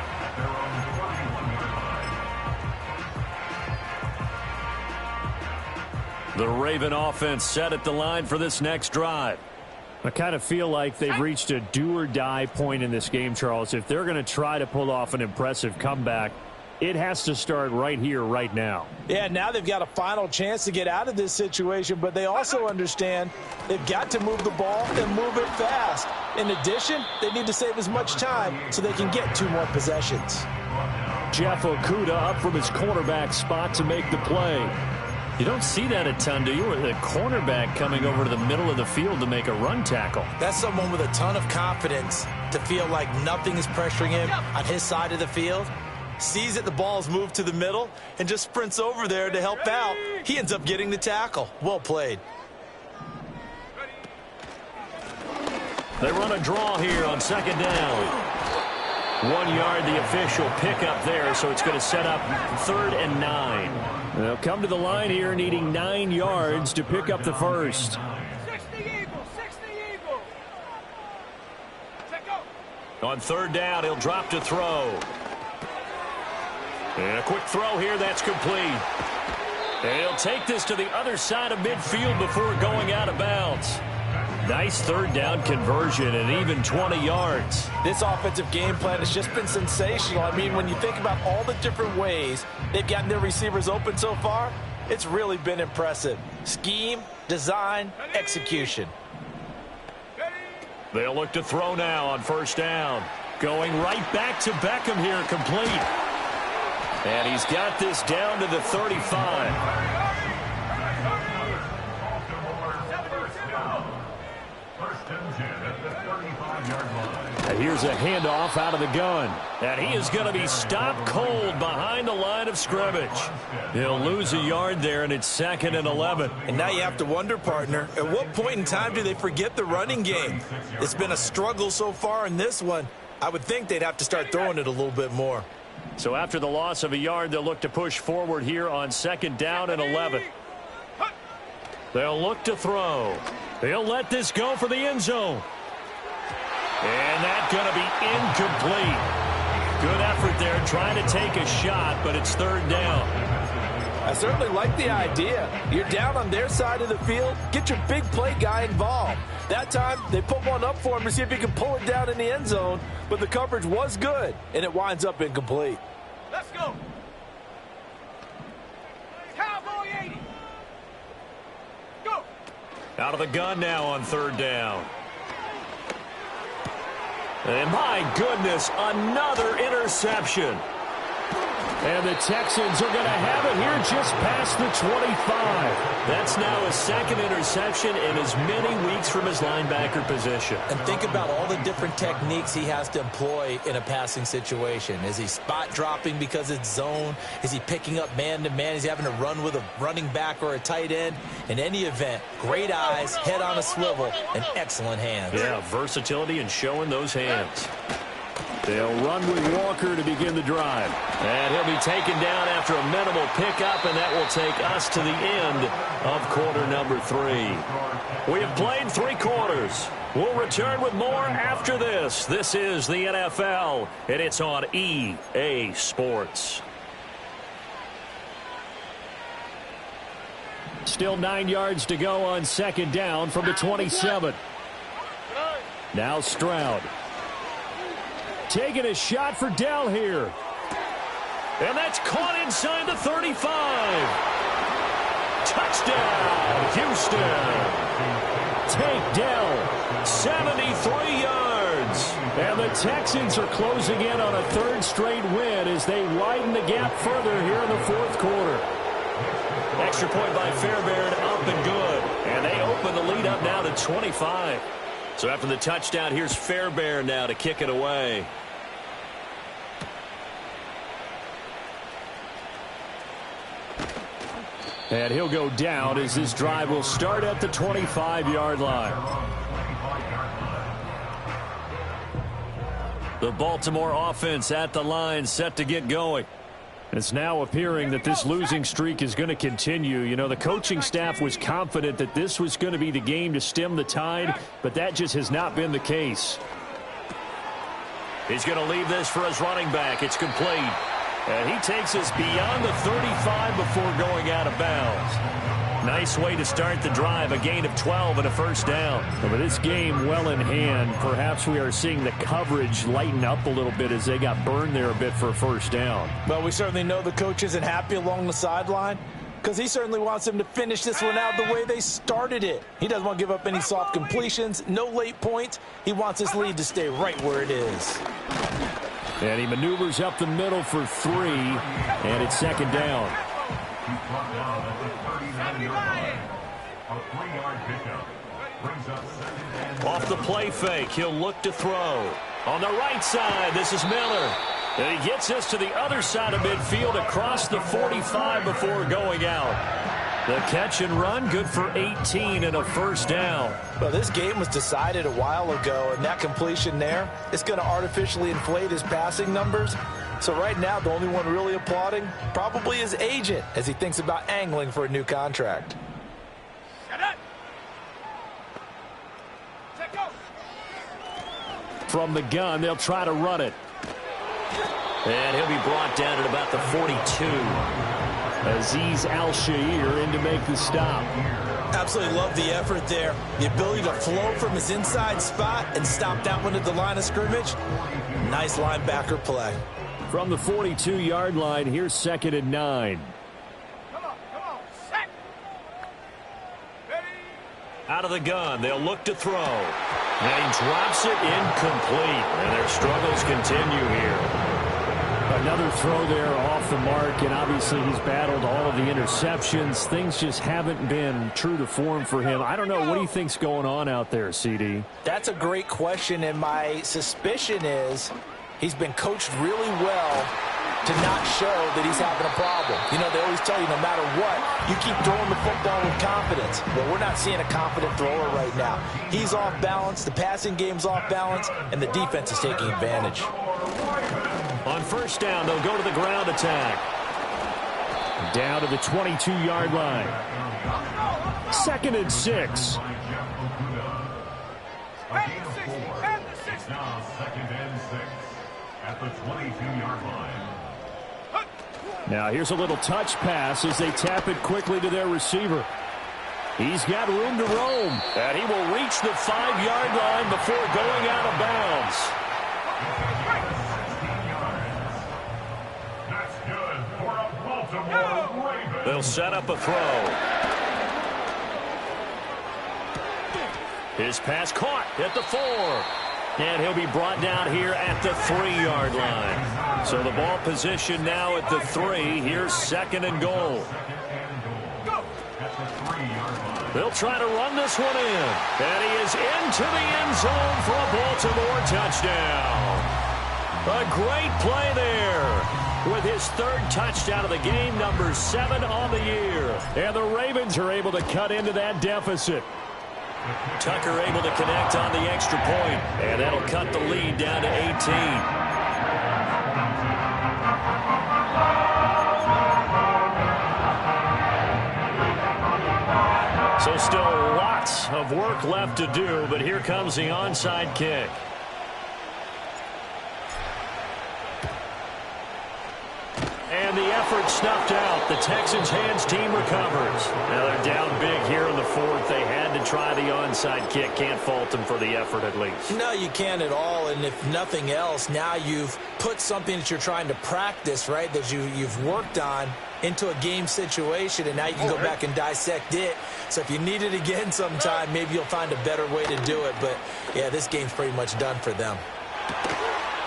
The Raven offense set at the line for this next drive. I kind of feel like they've reached a do-or-die point in this game, Charles. If they're going to try to pull off an impressive comeback, it has to start right here, right now. Yeah, now they've got a final chance to get out of this situation, but they also understand they've got to move the ball and move it fast. In addition, they need to save as much time so they can get 2 more possessions. Jeff Okudah up from his cornerback spot to make the play. You don't see that a ton, do you? The cornerback coming over to the middle of the field to make a run tackle. That's someone with a ton of confidence to feel like nothing is pressuring him on his side of the field. Sees that the ball's moved to the middle and just sprints over there to help out. He ends up getting the tackle. Well played. They run a draw here on 2nd down. 1 yard, the official pickup there, so it's going to set up 3rd and 9. They'll come to the line here needing 9 yards to pick up the first. 60 Eagles, 60 Eagles. Check go. On 3rd down, he'll drop to throw. And a quick throw here, that's complete. And he'll take this to the other side of midfield before going out of bounds. Nice 3rd down conversion and even 20 yards. This offensive game plan has just been sensational. I mean, when you think about all the different ways they've gotten their receivers open so far, it's really been impressive. Scheme, design, execution. They'll look to throw now on 1st down. Going right back to Beckham here, complete. And he's got this down to the 35. Here's a handoff out of the gun. And he is going to be stopped cold behind the line of scrimmage. He'll lose a yard there, and it's 2nd and 11. And now you have to wonder, partner, at what point in time do they forget the running game? It's been a struggle so far in this one. I would think they'd have to start throwing it a little bit more. So after the loss of a yard, they'll look to push forward here on 2nd down and 11. They'll look to throw. They'll let this go for the end zone. And that's going to be incomplete. Good effort there trying to take a shot, but it's 3rd down. I certainly like the idea. You're down on their side of the field. Get your big play guy involved. That time, they put one up for him to see if he can pull it down in the end zone, but the coverage was good, and it winds up incomplete. Let's go. Cowboy 80. Go. Out of the gun now on third down. And my goodness, another interception. And the Texans are going to have it here just past the 25. That's now his second interception in as many weeks from his linebacker position. And think about all the different techniques he has to employ in a passing situation. Is he spot dropping because it's zone? Is he picking up man-to-man? Is he having to run with a running back or a tight end? In any event, great eyes, head on a swivel, and excellent hands. Yeah, versatility and showing those hands. They'll run with Walker to begin the drive. And he'll be taken down after a minimal pickup, and that will take us to the end of quarter number 3. We have played 3 quarters. We'll return with more after this. This is the NFL, and it's on EA Sports. Still 9 yards to go on second down from the 27. Now Stroud. Taking a shot for Dell here. And that's caught inside the 35. Touchdown, Houston. Take Dell. 73 yards. And the Texans are closing in on a third straight win as they widen the gap further here in the fourth quarter. Extra point by Fairbairn, up and good. And they open the lead up now to 25. So after the touchdown, here's Fairbairn now to kick it away. And he'll go down as this drive will start at the 25-yard line. The Baltimore offense at the line, set to get going. It's now appearing that this losing streak is going to continue. You know, the coaching staff was confident that this was going to be the game to stem the tide, but that just has not been the case. He's going to leave this for his running back. It's complete. And he takes us beyond the 35 before going out of bounds. Nice way to start the drive, a gain of 12 and a first down. But with this game well in hand, perhaps we are seeing the coverage lighten up a little bit as they got burned there a bit for a first down. Well, we certainly know the coach isn't happy along the sideline because he certainly wants them to finish this one out the way they started it. He doesn't want to give up any soft completions, no late points. He wants his lead to stay right where it is. And he maneuvers up the middle for 3, and it's second down. Off the play fake, he'll look to throw. On the right side, this is Miller. And he gets us to the other side of midfield across the 45 before going out. The catch and run, good for 18 and a first down. Well, this game was decided a while ago, and that completion there is going to artificially inflate his passing numbers. So right now, the only one really applauding probably his agent as he thinks about angling for a new contract. From the gun, they'll try to run it. And he'll be brought down at about the 42. Azeez Al-Shaair in to make the stop. Absolutely love the effort there. The ability to flow from his inside spot and stop that one at the line of scrimmage. Nice linebacker play. From the 42-yard line, here's second and 9. Come on, set. Ready. Out of the gun, they'll look to throw. And he drops it incomplete. And their struggles continue here. Another throw there off the mark, and obviously he's battled all of the interceptions. Things just haven't been true to form for him. I don't know. What do you think's going on out there, CD? That's a great question, and my suspicion is he's been coached really well to not show that he's having a problem. You know, they always tell you no matter what, you keep throwing the football with confidence. Well, we're not seeing a confident thrower right now. He's off balance, the passing game's off balance, and the defense is taking advantage. On first down, they'll go to the ground attack. Down to the 22-yard line. Second and 6. Now second and 6 at the 22-yard line. Now here's a little touch pass as they tap it quickly to their receiver. He's got room to roam. And he will reach the 5-yard line before going out of bounds. That's good for a Baltimore Ravens. They'll set up a throw. His pass caught at the 4. And he'll be brought down here at the 3-yard line. So the ball position now at the 3. Here's 2nd and goal. They'll try to run this one in. And he is into the end zone for a Baltimore touchdown. A great play there with his 3rd touchdown of the game, number 7 on the year. And the Ravens are able to cut into that deficit. Tucker able to connect on the extra point, and that'll cut the lead down to 18. So still lots of work left to do, but here comes the onside kick. And the effort snuffed out. The Texans' hands team recovers. Now they're down big here in the 4th. They had to try the onside kick. Can't fault them for the effort at least. No, you can't at all. And if nothing else, now you've put something that you're trying to practice, right, that you've worked on into a game situation, and now you can go back and dissect it. So if you need it again sometime, maybe you'll find a better way to do it. But, yeah, this game's pretty much done for them.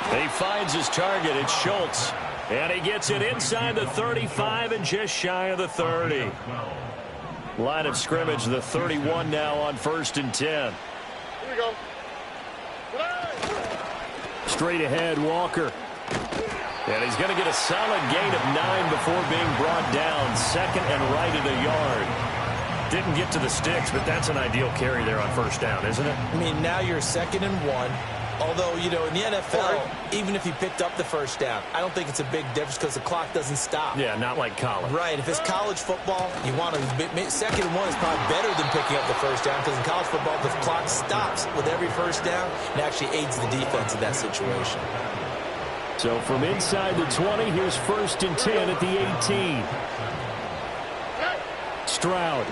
He finds his target. It's Schultz. And he gets it inside the 35 and just shy of the 30. Line of scrimmage, the 31 now on 1st and 10. Here we go. Straight ahead, Walker. And he's going to get a solid gain of 9 before being brought down. 2nd and right at a yard. Didn't get to the sticks, but that's an ideal carry there on 1st down, isn't it? I mean, now you're 2nd and 1. Although, you know, in the NFL, even if you picked up the 1st down, I don't think it's a big difference because the clock doesn't stop. Yeah, not like college. Right. If it's college football, you want to 2nd and 1 is probably better than picking up the 1st down because in college football, the clock stops with every 1st down and actually aids the defense in that situation. So from inside the 20, here's 1st and 10 at the 18. Stroud.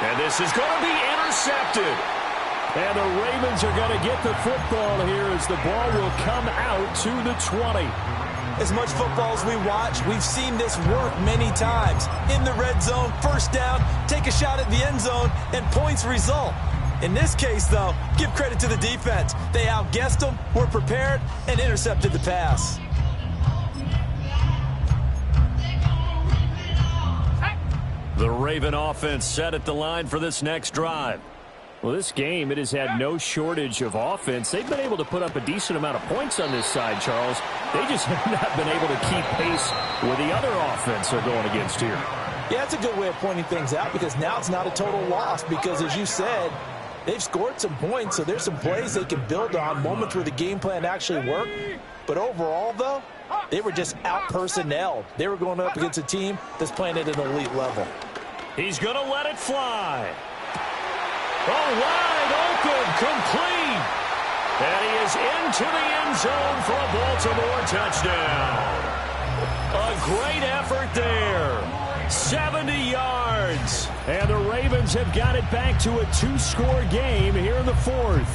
And this is going to be intercepted. And the Ravens are going to get the football here as the ball will come out to the 20. As much football as we watch, we've seen this work many times. In the red zone, 1st down, take a shot at the end zone, and points result. In this case, though, give credit to the defense. They outguessed them, were prepared, and intercepted the pass. The Raven offense set at the line for this next drive. Well, this game, it has had no shortage of offense. They've been able to put up a decent amount of points on this side, Charles. They just have not been able to keep pace with the other offense they're going against here. Yeah, that's a good way of pointing things out because now it's not a total loss because, as you said, they've scored some points, so there's some plays they can build on, moments where the game plan actually worked. But overall, though, they were just out-personnelled. They were going up against a team that's playing at an elite level. He's going to let it fly. Oh, wide open, complete. And he is into the end zone for a Baltimore touchdown. A great effort there. 70 yards. And the Ravens have got it back to a 2-score game here in the 4th.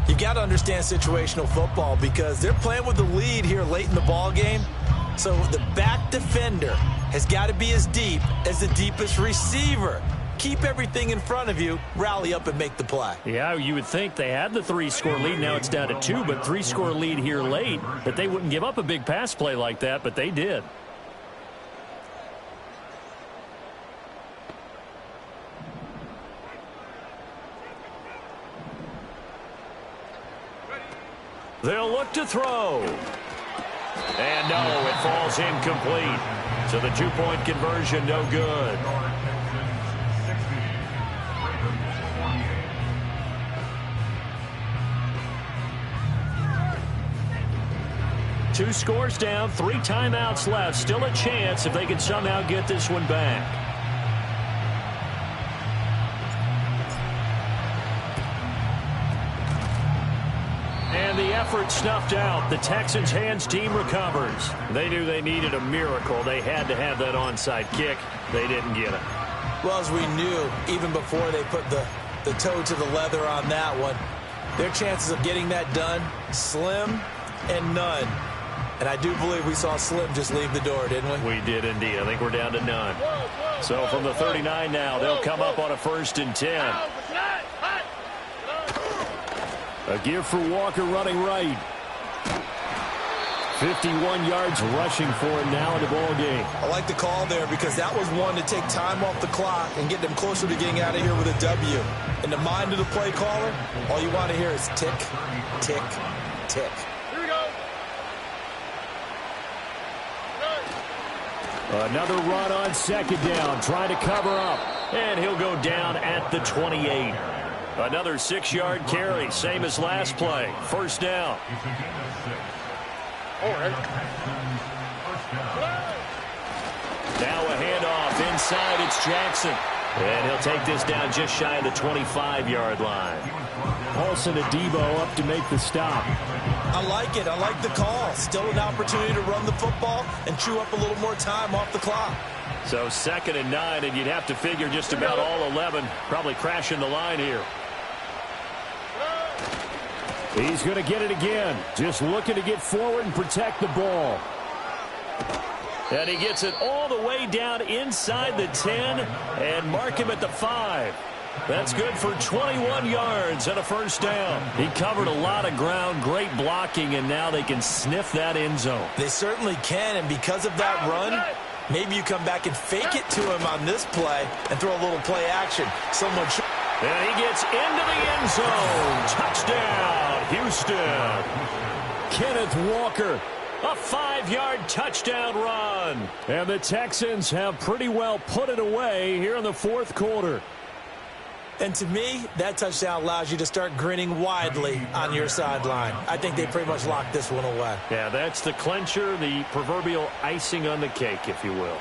You've got to understand situational football because they're playing with the lead here late in the ball game. So the back defender has got to be as deep as the deepest receiver. Keep everything in front of you, rally up and make the play. Yeah, you would think they had the 3-score lead. Now it's down to 2, but 3-score lead here late, that they wouldn't give up a big pass play like that, but they did. They'll look to throw. And no, it falls incomplete. So the 2-point conversion no good. Two scores down, 3 timeouts left. Still a chance if they can somehow get this one back. And And the effort snuffed out. The Texans' hands team recovers. They knew they needed a miracle. They had to have that onside kick. They didn't get it. Well, as we knew, even before they put the toe to the leather on that one, their chances of getting that done, slim and none. And I do believe we saw Slim just leave the door, didn't we? We did indeed. I think we're down to none. So from the 39 now, they'll come up on a 1st and 10. A give for Walker running right. 51 yards rushing for him now in the ball game. I like the call there because that was one to take time off the clock and get them closer to getting out of here with a W. In the mind of the play caller, all you want to hear is tick, tick, tick. Here we go. Another run on 2nd down, trying to cover up. And he'll go down at the 28. Another 6-yard carry, same as last play. 1st down. Now a handoff inside. It's Jackson. And he'll take this down just shy of the 25-yard line. Paulson Adebo up to make the stop. I like it. I like the call. Still an opportunity to run the football and chew up a little more time off the clock. So 2nd and 9, and you'd have to figure just about all 11 probably crashing the line here. He's going to get it again. Just looking to get forward and protect the ball. And he gets it all the way down inside the 10 and mark him at the 5. That's good for 21 yards and a 1st down. He covered a lot of ground, great blocking, and now they can sniff that end zone. They certainly can, and because of that run, maybe you come back and fake it to him on this play and throw a little play action. Someone should. And he gets into the end zone. Touchdown, Houston. Kenneth Walker, a 5-yard touchdown run. And the Texans have pretty well put it away here in the 4th quarter. And to me, that touchdown allows you to start grinning widely on your sideline. I think they pretty much locked this one away. Yeah, that's the clincher, the proverbial icing on the cake, if you will.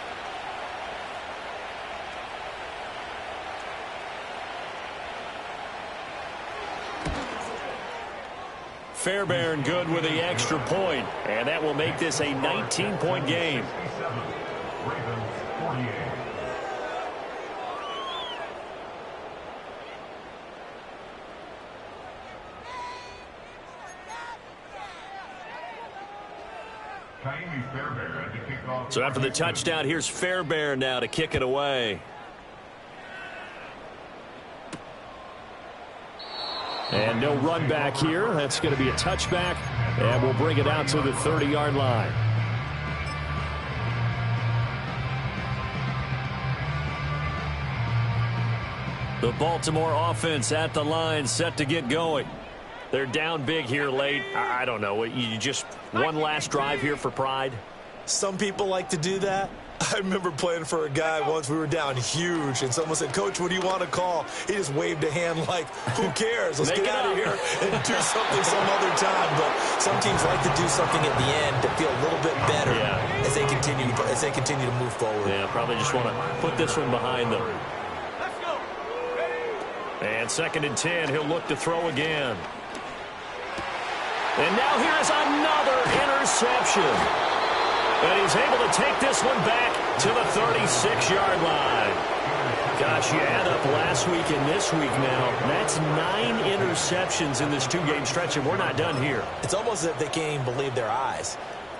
Fairbairn good with the extra point, and that will make this a 19-point game. Ravens 48. So after the touchdown, here's Fairbairn now to kick it away. And no run back here. That's going to be a touchback, and we'll bring it out to the 30-yard line. The Baltimore offense at the line, set to get going. They're down big here late. I don't know. You just one last drive here for pride? Some people like to do that. I remember playing for a guy once. We were down huge, and someone said, "Coach, what do you want to call?" He just waved a hand like, "Who cares? Let's get out of here and do something some other time." But some teams like to do something at the end to feel a little bit better as they continue to move forward. Yeah, probably just want to put this one behind them. Let's go. Ready? And 2nd and 10, he'll look to throw again. And now here is another interception. And he's able to take this one back to the 36-yard line. Gosh, you add up last week and this week now. That's 9 interceptions in this 2-game stretch, and we're not done here. It's almost as if they can't even believe their eyes.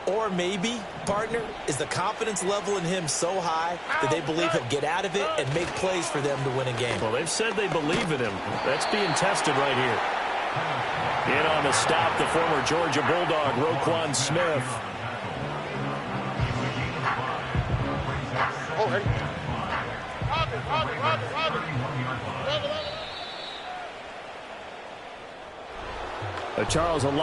Or maybe, partner, is the confidence level in him so high that they believe he'll get out of it and make plays for them to win a game. Well, they've said they believe in him. That's being tested right here. In on the stop, the former Georgia Bulldog, Roquan Smith. Oh, hey. Robin. Charles, a lot of